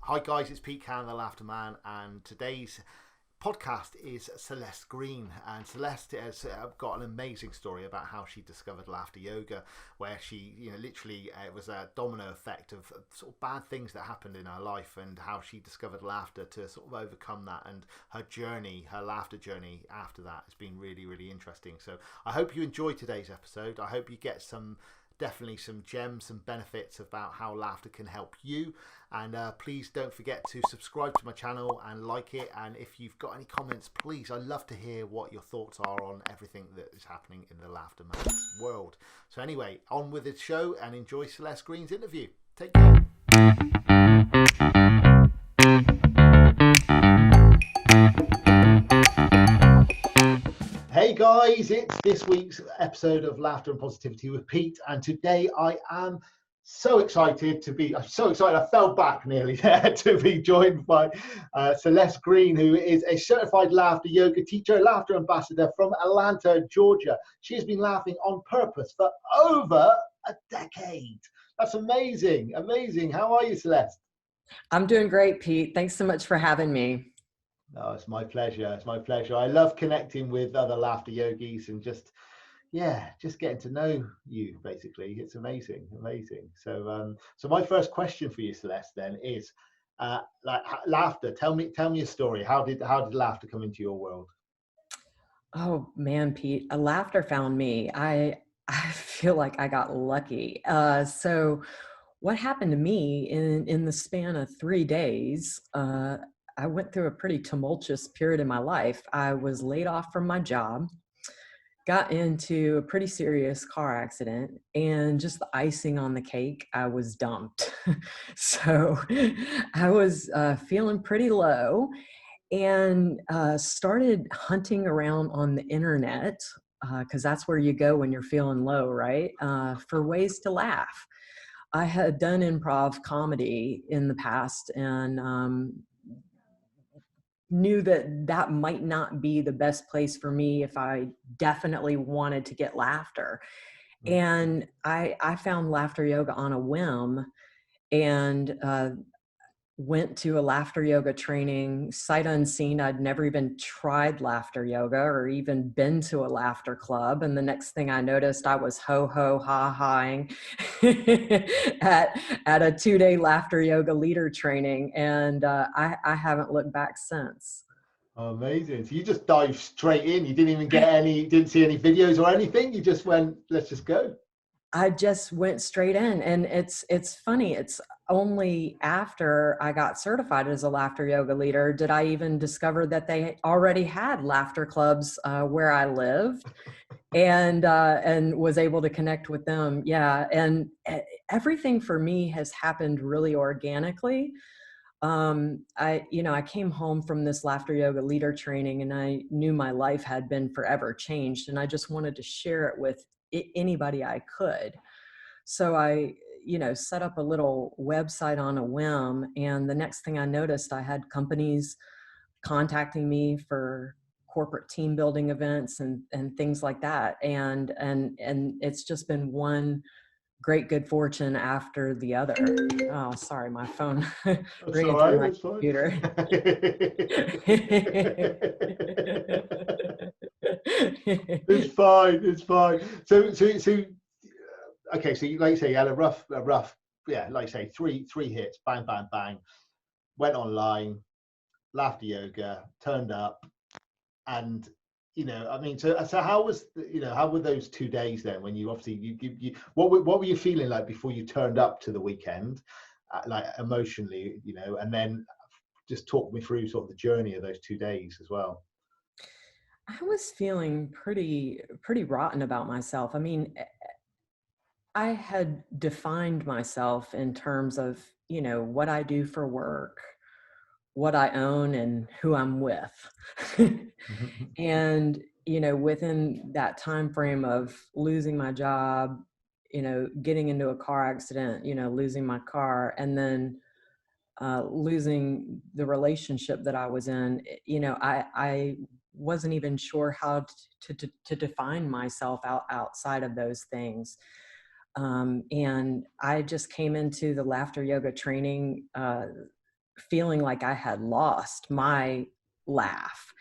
Hi guys, it's Pete Cann, the Laughter Man, and today's podcast is Celeste Greene. And Celeste has got an amazing story about how she discovered laughter yoga, where she, literally it was a domino effect of sort of bad things that happened in her life, and how she discovered laughter to sort of overcome that. And her journey, her laughter journey after that, has been really, really interesting. So I hope you enjoy today's episode. I hope you get definitely some gems, some benefits about how laughter can help you. And please don't forget to subscribe to my channel and like it. And if you've got any comments, please, I'd love to hear what your thoughts are on everything that is happening in the Laughter Man's world. So anyway, on with the show and enjoy Celeste Greene's interview. Take care. Hey guys, it's this week's episode of Laughter and Positivity with Pete, and today I am so excited I fell back nearly there to be joined by Celeste Greene, who is a certified laughter yoga teacher, laughter ambassador from Atlanta, Georgia. She has been laughing on purpose for over a decade. That's amazing. How are you, Celeste? I'm doing great, Pete. Thanks so much for having me. Oh, it's my pleasure. I love connecting with other laughter yogis and just getting to know you. Basically, it's amazing. So my first question for you, Celeste, then is, laughter. Tell me a story. How did laughter come into your world? Oh man, Pete, laughter found me. I feel like I got lucky. So what happened to me in the span of 3 days? I went through a pretty tumultuous period in my life. I was laid off from my job, got into a pretty serious car accident, and just the icing on the cake, I was dumped. So I was feeling pretty low, and started hunting around on the internet, because that's where you go when you're feeling low, right? For ways to laugh. I had done improv comedy in the past, and knew that that might not be the best place for me if I definitely wanted to get laughter. And I found laughter yoga on a whim, and went to a laughter yoga training sight unseen. I'd never even tried laughter yoga or even been to a laughter club. And the next thing I noticed, I was ha-haing at a 2-day laughter yoga leader training. And I haven't looked back since. Oh, amazing. So you just dived straight in. You didn't see any videos or anything. You just went, let's just go. I just went straight in, and it's funny. It's only after I got certified as a laughter yoga leader did I even discover that they already had laughter clubs where I lived, and was able to connect with them. Yeah, and everything for me has happened really organically. I came home from this laughter yoga leader training, and I knew my life had been forever changed, and I just wanted to share it with anybody I could. So I, set up a little website on a whim, and the next thing I noticed, I had companies contacting me for corporate team building events and things like that, and it's just been one great good fortune after the other. Oh, sorry, my phone That's all ringing through right. my That's fine. computer. It's fine. So, okay. So, like you say, you had a rough, yeah, like you say, three hits, bang, bang, bang. Went online, laughter yoga, turned up, and I mean, so how were those 2 days then? When you obviously what were you feeling like before you turned up to the weekend, like emotionally, and then just talk me through sort of the journey of those 2 days as well. I was feeling pretty rotten about myself. I mean, I had defined myself in terms of, what I do for work, what I own, and who I'm with. And, within that time frame of losing my job, getting into a car accident, losing my car, and then losing the relationship that I was in, I wasn't even sure how to define myself outside of those things. And I just came into the laughter yoga training feeling like I had lost my laugh.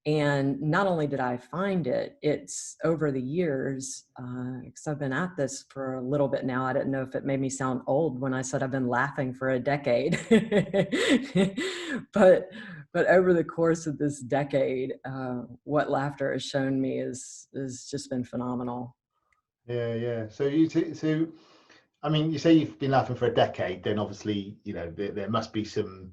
And not only did I find it, it's over the years, because I've been at this for a little bit now. I didn't know if it made me sound old when I said I've been laughing for a decade. but but over the course of this decade, what laughter has shown me is just been phenomenal. Yeah, yeah. So I mean, you say you've been laughing for a decade, then obviously, there must be some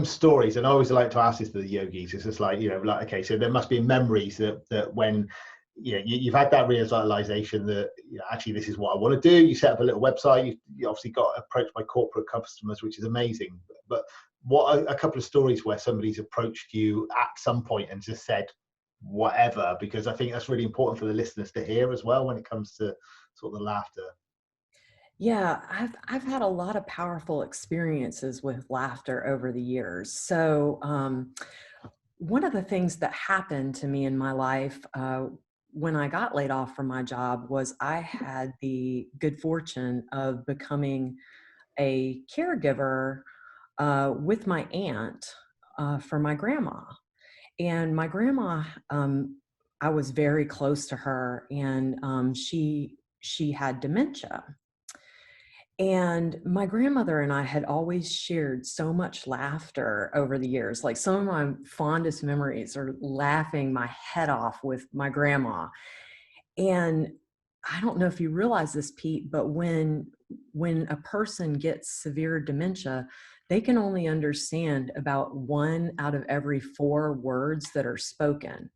stories, and I always like to ask this to the yogis. It's just like, like, okay, so there must be memories that when you've had that realization that, actually this is what I want to do. You set up a little website. You obviously got approached by corporate customers, which is amazing. But what are a couple of stories where somebody's approached you at some point and just said whatever? Because I think that's really important for the listeners to hear as well when it comes to sort of the laughter. Yeah, I've had a lot of powerful experiences with laughter over the years. So one of the things that happened to me in my life when I got laid off from my job was I had the good fortune of becoming a caregiver with my aunt for my grandma. And my grandma, I was very close to her, and she had dementia. And my grandmother and I had always shared so much laughter over the years. Like, some of my fondest memories are laughing my head off with my grandma. And I don't know if you realize this, Pete, but when a person gets severe dementia, they can only understand about 1 out of every 4 words that are spoken.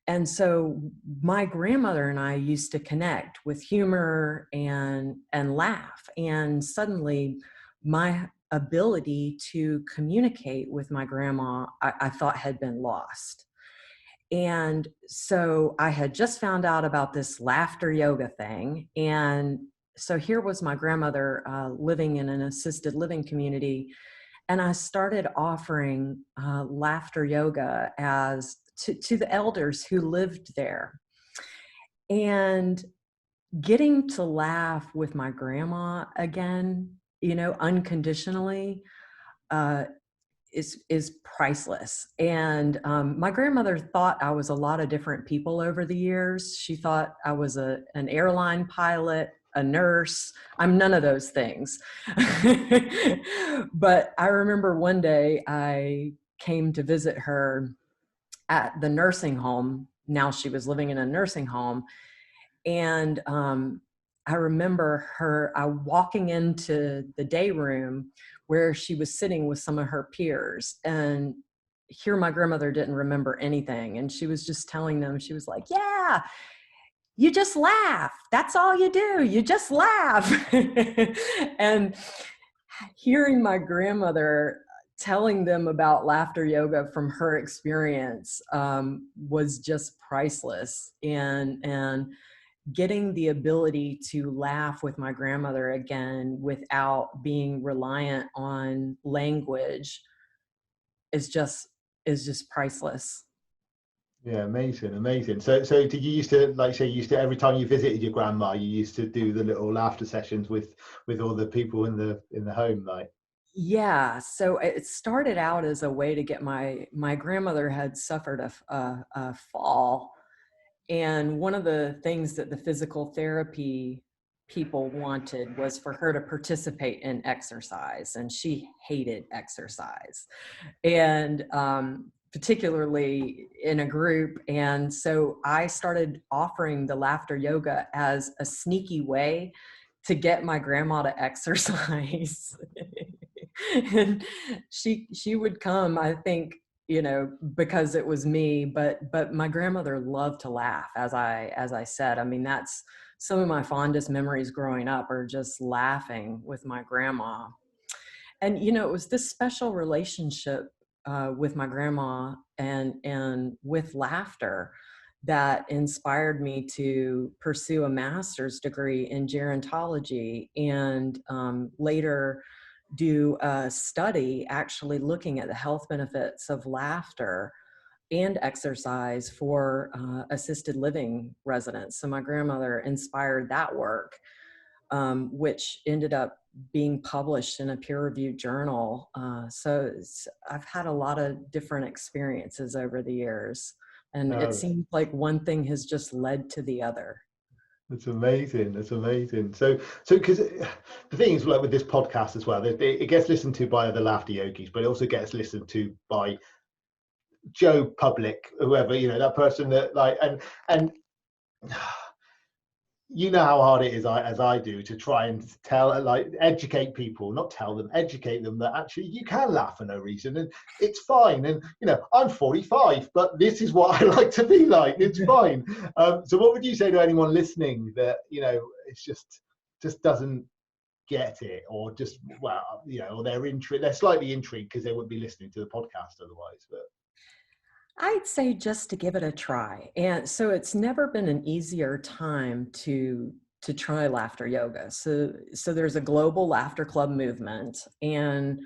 And so my grandmother and I used to connect with humor and laugh. And suddenly my ability to communicate with my grandma, I thought had been lost. And so I had just found out about this laughter yoga thing. And so here was my grandmother living in an assisted living community. And I started offering laughter yoga to the elders who lived there. And getting to laugh with my grandma again, unconditionally, uh, is priceless. And my grandmother thought I was a lot of different people over the years. She thought I was an airline pilot, a nurse. I'm none of those things. But I remember one day I came to visit her at the nursing home. Now she was living in a nursing home. And I remember her walking into the day room where she was sitting with some of her peers. And here my grandmother didn't remember anything. And she was just telling them, she was like, yeah, you just laugh. That's all you do. You just laugh. And hearing my grandmother telling them about laughter yoga from her experience was just priceless. And getting the ability to laugh with my grandmother again without being reliant on language is just priceless. Yeah, amazing, amazing. So did you used to, like, say, you used to, every time you visited your grandma, you used to do the little laughter sessions with all the people in the home, like? Yeah, so it started out as a way to get my grandmother had suffered a fall. And one of the things that the physical therapy people wanted was for her to participate in exercise, and she hated exercise, and particularly in a group. And so I started offering the laughter yoga as a sneaky way to get my grandma to exercise. And she would come, I think, because it was me, but my grandmother loved to laugh. As I said, I mean, that's some of my fondest memories growing up, are just laughing with my grandma. And it was this special relationship with my grandma and with laughter that inspired me to pursue a master's degree in gerontology, and later do a study actually looking at the health benefits of laughter and exercise for assisted living residents. So my grandmother inspired that work, which ended up being published in a peer-reviewed journal. So I've had a lot of different experiences over the years, and it No, seems like one thing has just led to the other. that's amazing. That's amazing. So because the thing is, like with this podcast as well, it gets listened to by the laughter yogis, but it also gets listened to by Joe Public, whoever, that person that like, and you know how hard it is, as I do, to try and educate people, not tell them, educate them that actually you can laugh for no reason and it's fine. And I'm 45, but this is what I like to be like. It's fine. So what would you say to anyone listening that it's just doesn't get it, or just or they're slightly intrigued because they wouldn't be listening to the podcast otherwise? But I'd say just to give it a try. And so it's never been an easier time to try laughter yoga. So there's a global laughter club movement, and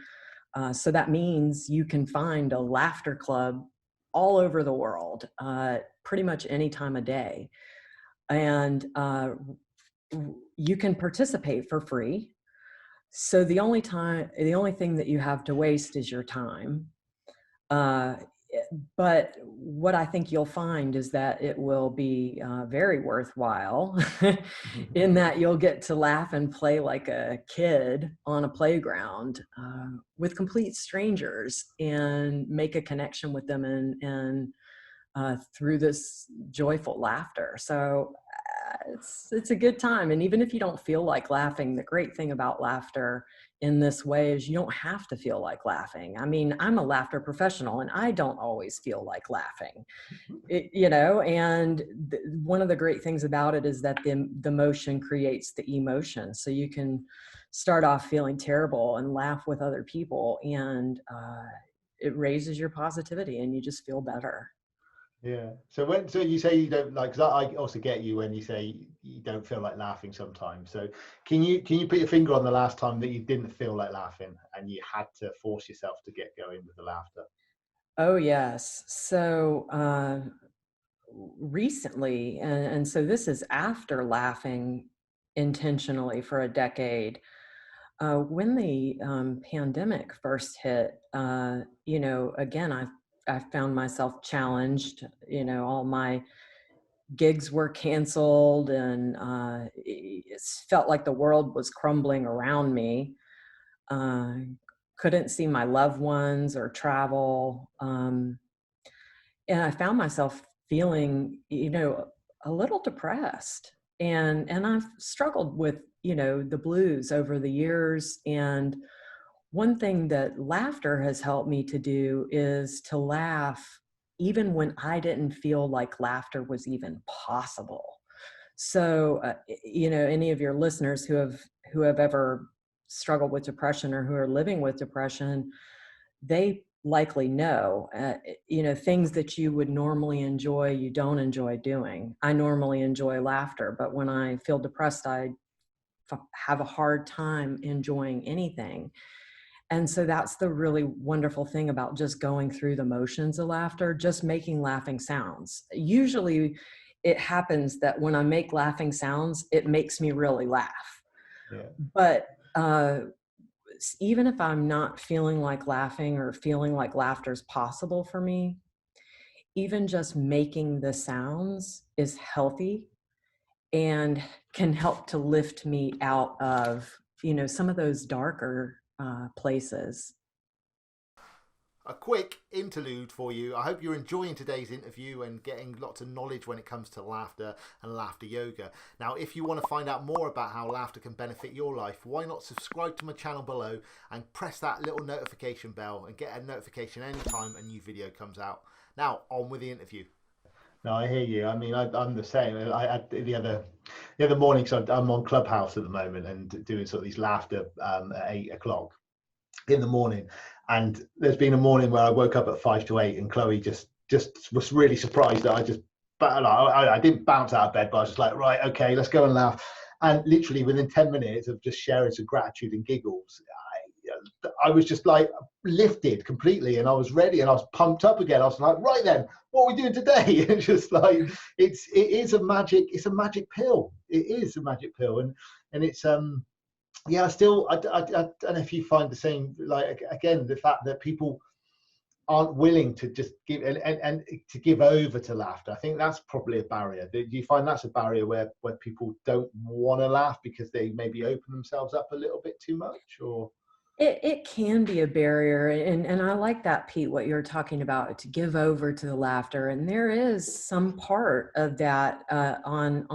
so that means you can find a laughter club all over the world, pretty much any time of day, and you can participate for free. So the only thing that you have to waste is your time. But what I think you'll find is that it will be very worthwhile in that you'll get to laugh and play like a kid on a playground with complete strangers and make a connection with them and through this joyful laughter. So it's a good time. And even if you don't feel like laughing, the great thing about laughter in this way is you don't have to feel like laughing. I mean, I'm a laughter professional and I don't always feel like laughing, and one of the great things about it is that the motion creates the emotion. So you can start off feeling terrible and laugh with other people, and it raises your positivity and you just feel better. yeah. So you say you don't like, because I also get you when you say you don't feel like laughing sometimes. So can you put your finger on the last time that you didn't feel like laughing and you had to force yourself to get going with the laughter? Oh, yes. So recently, and so this is after laughing intentionally for a decade, when the pandemic first hit, again, I found myself challenged. All my gigs were canceled, and it felt like the world was crumbling around me. Uh, couldn't see my loved ones or travel. And I found myself feeling, a little depressed. And I've struggled with, the blues over the years. And one thing that laughter has helped me to do is to laugh even when I didn't feel like laughter was even possible. So, any of your listeners who have ever struggled with depression or who are living with depression, they likely know, things that you would normally enjoy, you don't enjoy doing. I normally enjoy laughter, but when I feel depressed, I have a hard time enjoying anything. And so that's the really wonderful thing about just going through the motions of laughter, just making laughing sounds. Usually it happens that when I make laughing sounds, it makes me really laugh. Yeah. But even if I'm not feeling like laughing or feeling like laughter is possible for me, even just making the sounds is healthy and can help to lift me out of, some of those darker places. A quick interlude for you. I hope you're enjoying today's interview and getting lots of knowledge when it comes to laughter and laughter yoga. Now, if you want to find out more about how laughter can benefit your life, why not subscribe to my channel below and press that little notification bell and get a notification anytime a new video comes out. Now, on with the interview. No, I hear you. I mean, I'm the same. I the other morning, so I'm on Clubhouse at the moment and doing sort of these laughter at 8 o'clock in the morning. And there's been a morning where I woke up at 5 to 8 and Chloe just was really surprised that I didn't bounce out of bed, but I was just like, right, okay, let's go and laugh. And literally within 10 minutes of just sharing some gratitude and giggles, I was just like lifted completely, and I was ready and I was pumped up again. I was like, right then, what are we doing today? It's just like, it is a magic pill. It is a magic pill. And it's yeah, I don't know if you find the same, like, again, the fact that people aren't willing to just give and to give over to laughter. I think that's probably a barrier. Do you find that's a barrier where people don't want to laugh because they maybe open themselves up a little bit too much, or? It can be a barrier, and I like that, Pete, what you're talking about, to give over to the laughter. And there is some part of that on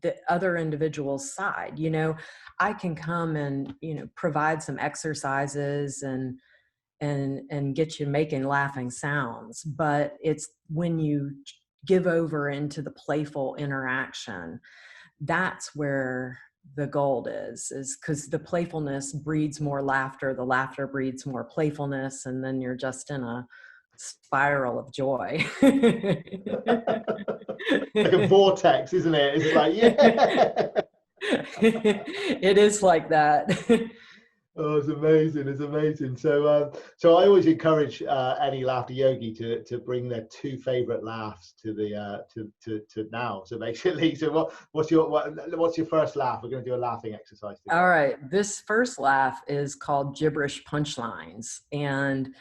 the other individual's side. You know, I can come and, you know, provide some exercises and get you making laughing sounds, but it's when you give over into the playful interaction, that's where the gold is because the playfulness breeds more laughter, the laughter breeds more playfulness, and then you're just in a spiral of joy. Like a vortex, isn't it? It's like, yeah. It is like that. Oh, it's amazing! It's amazing. So I always encourage any laughter yogi to bring their two favorite laughs to the to now. So basically, so what's your first laugh? We're going to do a laughing exercise together. All right, this first laugh is called gibberish punchlines, and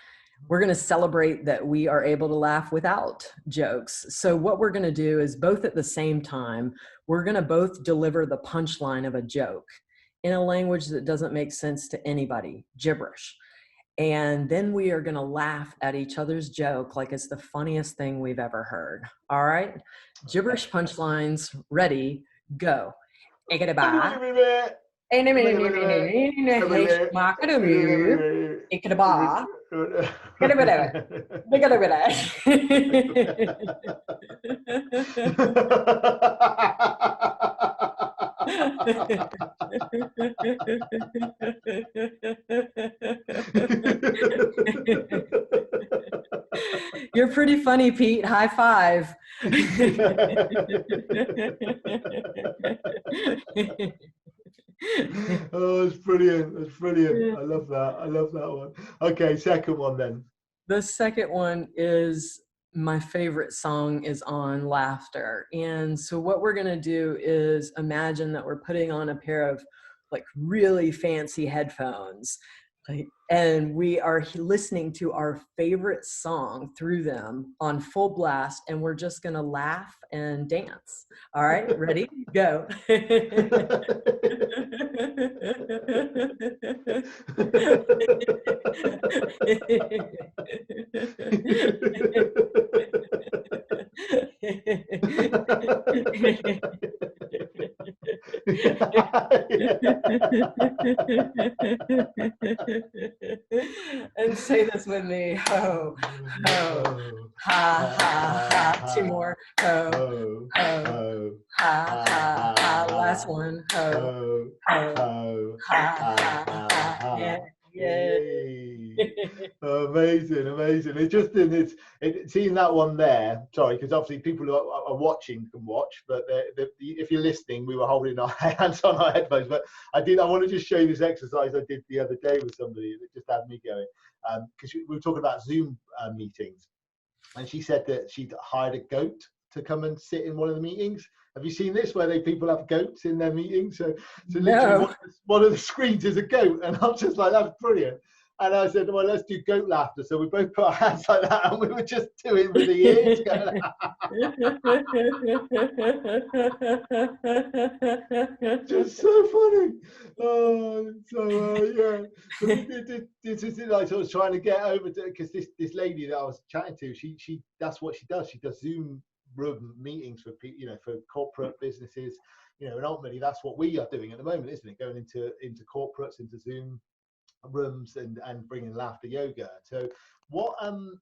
we're going to celebrate that we are able to laugh without jokes. So what we're going to do is, both at the same time, we're going to both deliver the punchline of a joke in a language that doesn't make sense to anybody, gibberish. And then we are going to laugh at each other's joke like it's the funniest thing we've ever heard. All right? Gibberish punchlines, ready, go. You're pretty funny, Pete. High five. Oh, it's brilliant. It's brilliant. I love that. I love that one. Okay, second one then. The second one is my favorite song is on laughter. And so what we're going to do is imagine that we're putting on a pair of like really fancy headphones, and we are listening to our favorite song through them on full blast, and we're just going to laugh and dance. All right, ready? Go. And say this with me. Ho, ho, ha, ha, ha. Two more. Ho, ho, ha, ha, ha. Last one. Ho, ho, ha, ha, ha. Yeah. Amazing, amazing. It's seeing that one there. Sorry, because obviously people who are watching can watch, but if you're listening, we were holding our hands on our headphones. But I want to just show you this exercise I did the other day with somebody that just had me going, because we were talking about Zoom meetings, and she said that she'd hired a goat to come and sit in one of the meetings. Have you seen this, where people have goats in their meetings? So literally one of the screens is a goat, and I'm just like, that's brilliant. And I said, well, let's do goat laughter. So we both put our hands like that, and we were just doing with the ears going. Just so funny. Oh, so yeah. So this is like I was trying to get over to, because this lady that I was chatting to, she that's what she does. She does Zoom room meetings for people, for corporate businesses, and ultimately that's what we are doing at the moment, isn't it? Going into corporates, into Zoom rooms and bringing laughter yoga. So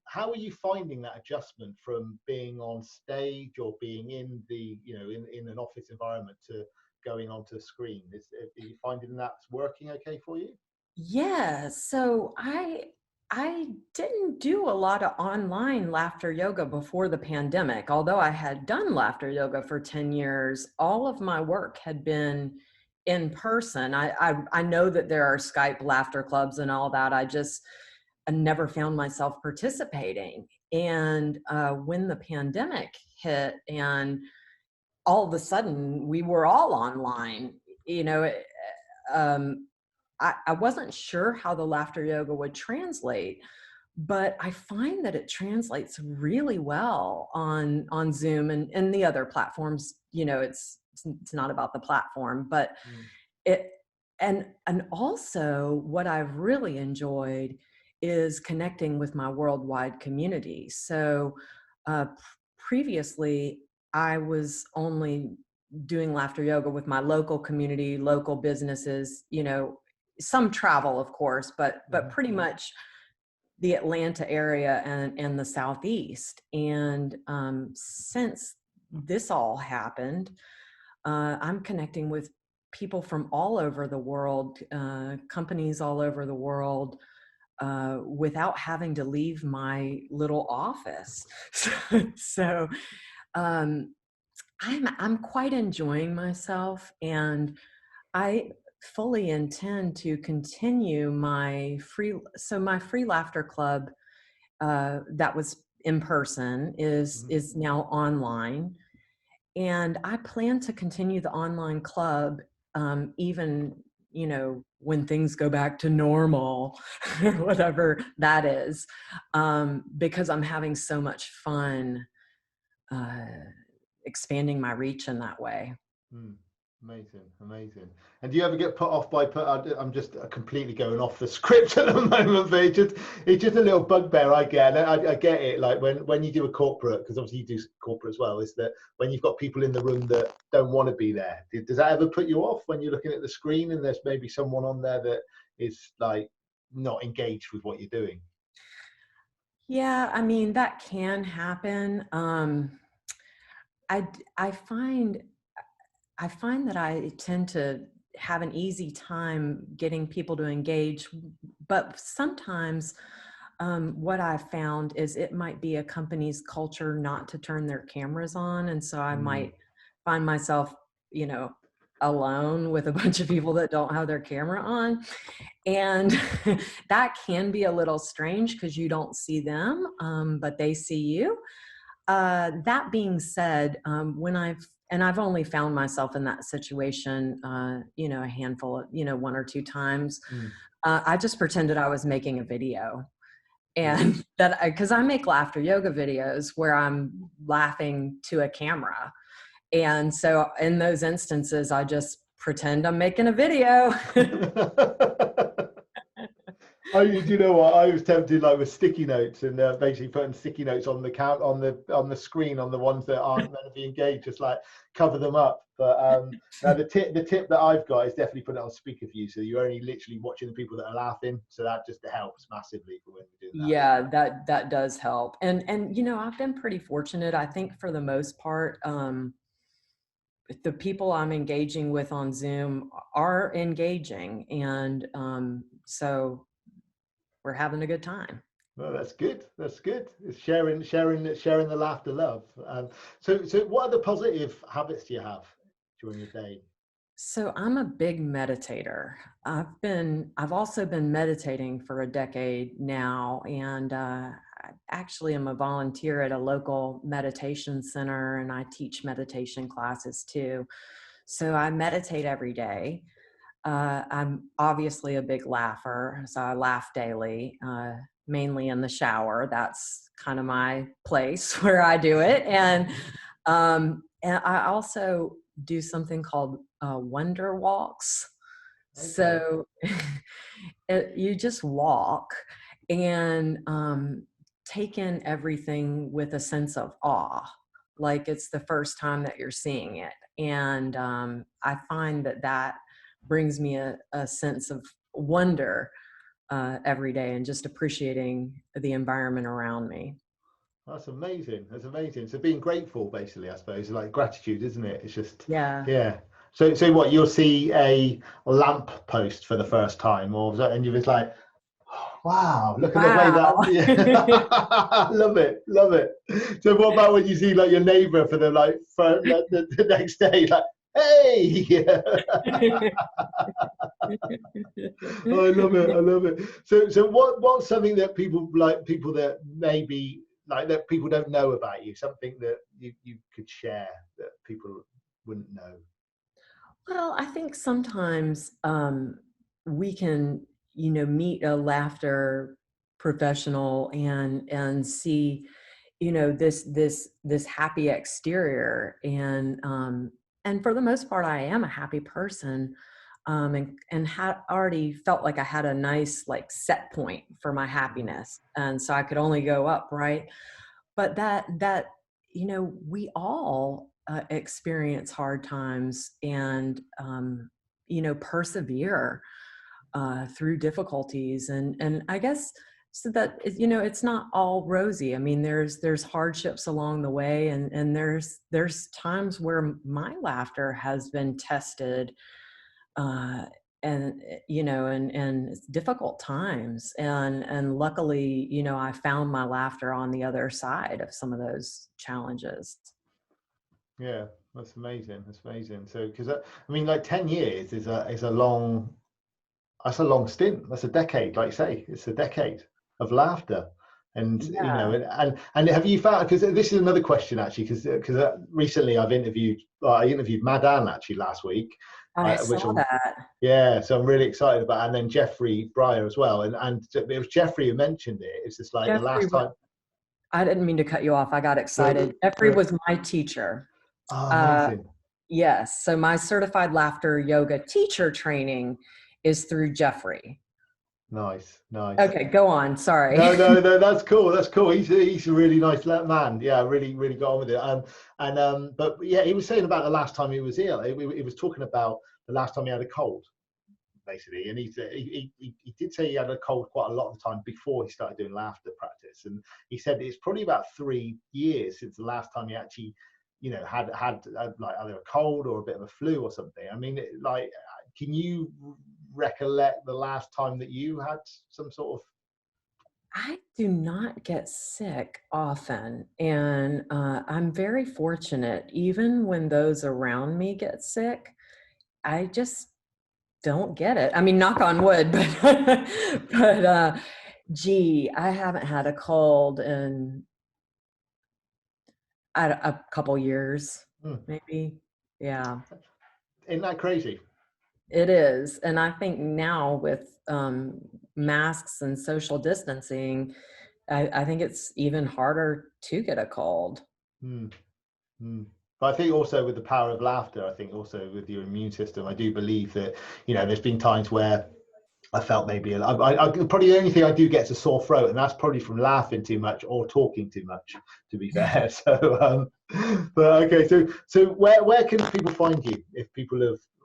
how are you finding that adjustment from being on stage or being in the in an office environment to going onto a screen? Are you finding that's working okay for you? Yeah, so I didn't do a lot of online laughter yoga before the pandemic. Although I had done laughter yoga for 10 years, all of my work had been in person. I know that there are Skype laughter clubs and all that. I never found myself participating. And when the pandemic hit and all of a sudden we were all online, you know, um, I wasn't sure how the laughter yoga would translate, but I find that it translates really well on Zoom and the other platforms. You know, it's not about the platform, but Mm. it and also what I've really enjoyed is connecting with my worldwide community. So previously I was only doing laughter yoga with my local community, local businesses, you know, some travel of course, but Mhm. pretty much the Atlanta area and the Southeast. And since this all happened, I'm connecting with people from all over the world, companies all over the world, without having to leave my little office. So um, I'm quite enjoying myself, and I fully intend to continue my free laughter club that was in person Mhm. is now online, and I plan to continue the online club, even, you know, when things go back to normal, whatever that is, because I'm having so much fun uh, expanding my reach in that way. Mm. Amazing, amazing. And do you ever get put off by I'm just completely going off the script at the moment, but it's just a little bugbear I get. And I get it. Like when you do a corporate, because obviously you do corporate as well, is that when you've got people in the room that don't want to be there, does that ever put you off when you're looking at the screen and there's maybe someone on there that is like not engaged with what you're doing? Yeah, I mean, that can happen. I find that I tend to have an easy time getting people to engage, but sometimes what I've found is it might be a company's culture not to turn their cameras on, and so I Mm. might find myself, you know, alone with a bunch of people that don't have their camera on, and that can be a little strange because you don't see them, but they see you. That being said, I've only found myself in that situation, you know, a handful of, you know, one or two times. Mm. I just pretended I was making a video, Yeah. and that because I make laughter yoga videos where I'm laughing to a camera, and so in those instances, I just pretend I'm making a video. Do you know what? I was tempted like with sticky notes and basically putting sticky notes on the count on the screen on the ones that aren't meant to be engaged, just like cover them up. But now the tip that I've got is definitely put it on speaker view, so you're only literally watching the people that are laughing. So that just helps massively for when we're doing that. Yeah, that does help. And you know, I've been pretty fortunate. I think for the most part, the people I'm engaging with on Zoom are engaging, and so we're having a good time. Well, that's good. That's good. It's sharing the laughter, love. So what other positive habits do you have during your day? So I'm a big meditator. I've also been meditating for a decade now, and I actually am a volunteer at a local meditation center, and I teach meditation classes too. So I meditate every day. I'm obviously a big laugher, so I laugh daily, mainly in the shower. That's kind of my place where I do it. And I also do something called wonder walks. Okay. So you just walk and take in everything with a sense of awe, like it's the first time that you're seeing it. And I find that brings me a sense of wonder every day and just appreciating the environment around me. That's amazing. That's amazing. So being grateful, basically, I suppose, like gratitude, isn't it? It's just, Yeah. yeah. So what? You'll see a lamp post for the first time, and you're just like, wow, look at the way that. Wow. Yeah. Love it, love it. So what about when you see like your neighbour for the the next day, like, hey, I love it. I love it. So what's something that people that maybe like that people don't know about you, something that you could share that people wouldn't know? Well, I think sometimes we can, meet a laughter professional and see, this happy exterior, and for the most part, I am a happy person, and had already felt like I had a nice like set point for my happiness, and so I could only go up, right? But that we all experience hard times and persevere through difficulties, and I guess so that it's not all rosy. I mean, there's hardships along the way, and there's times where my laughter has been tested, uh, and and it's difficult times, and luckily, I found my laughter on the other side of some of those challenges. Yeah, that's amazing. That's amazing. So, because I mean, like 10 years is a long, that's a long stint. That's a decade, like you say, it's a decade of laughter. And Yeah, and have you found, because this is another question actually, because recently I interviewed Madan actually last week, I which saw I'm, that. yeah, so I'm really excited about, and then Jeffrey Breyer as well, and it was Jeffrey who mentioned it. It's just like the Jeffrey, last time. I didn't mean to cut you off. I got No, excited. Jeffrey no. was my teacher. Oh, Uh, amazing. yes, so my certified laughter yoga teacher training is through Jeffrey. Nice, nice. Okay, go on. Sorry. No, no, no, that's cool. That's cool. He's a really nice man. Yeah, really, really got on with it. But yeah, he was saying about the last time he was ill. He was talking about the last time he had a cold, basically. And he did say he had a cold quite a lot of the time before he started doing laughter practice. And he said it's probably about 3 years since the last time he actually, had like either a cold or a bit of a flu or something. I mean, like, can you recollect the last time that you had some sort of? I do not get sick often, and I'm very fortunate. Even when those around me get sick, I just don't get it. I mean, knock on wood, but gee, I haven't had a cold in a couple years, Hmm. maybe. Yeah, Isn't that crazy? it is, and I think now with masks and social distancing, I think it's even harder to get a cold. Mm, mm. But I think also with the power of laughter, I think also with your immune system, I do believe that, there's been times where I felt maybe probably the only thing I do get is a sore throat, and that's probably from laughing too much or talking too much, to be fair. So, but okay, so where can people find you if people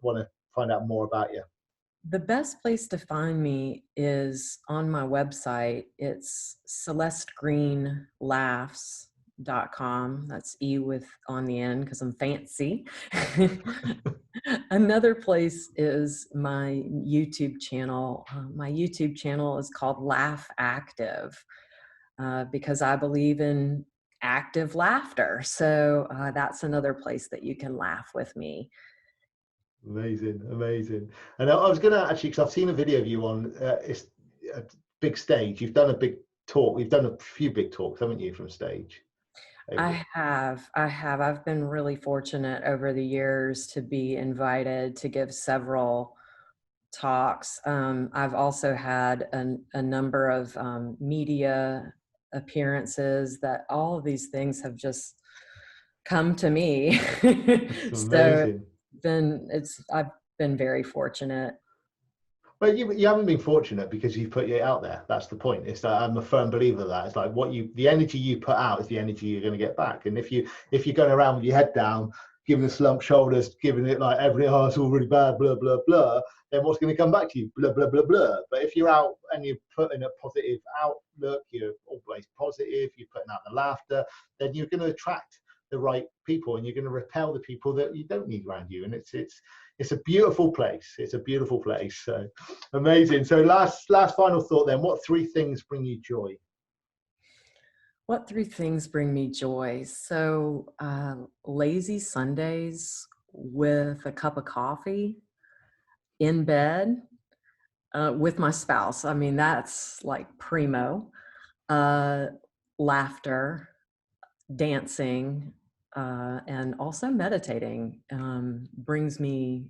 want to find out more about you? The best place to find me is on my website. It's celestegreenelaughs.com. That's E with on the end because I'm fancy. Another place is my YouTube channel. My YouTube channel is called Laugh Active because I believe in active laughter. So that's another place that you can laugh with me. Amazing, amazing. And I was gonna actually, because I've seen a video of you on it's a big stage. You've done a big talk. You've done a few big talks, haven't you, from stage? I have. I have. I've been really fortunate over the years to be invited to give several talks. I've also had a number of media appearances that all of these things have just come to me. It's So amazing. I've been very fortunate. Well, you haven't been fortunate because you've put it out there. That's the point. It's that I'm a firm believer that it's like the energy you put out is the energy you're going to get back. And if you're going around with your head down, giving the slump shoulders, giving it like it's all really bad, blah blah blah, then what's going to come back to you? Blah blah blah blah. But if you're out and you're putting a positive outlook, you're always positive, you're putting out the laughter, then you're going to attract the right people, and you're going to repel the people that you don't need around you. And it's a beautiful place. It's a beautiful place. So amazing. So last final thought then. What three things bring you joy? What three things bring me joy? So, lazy Sundays with a cup of coffee in bed with my spouse. I mean, that's like primo. Uh, Laughter, dancing, and also meditating brings me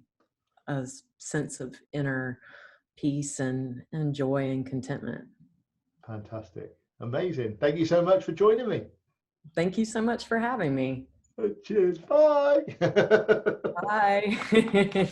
a sense of inner peace and joy and contentment. Fantastic. Amazing. Thank you so much for joining me. Thank you so much for having me. Cheers. Bye. Bye.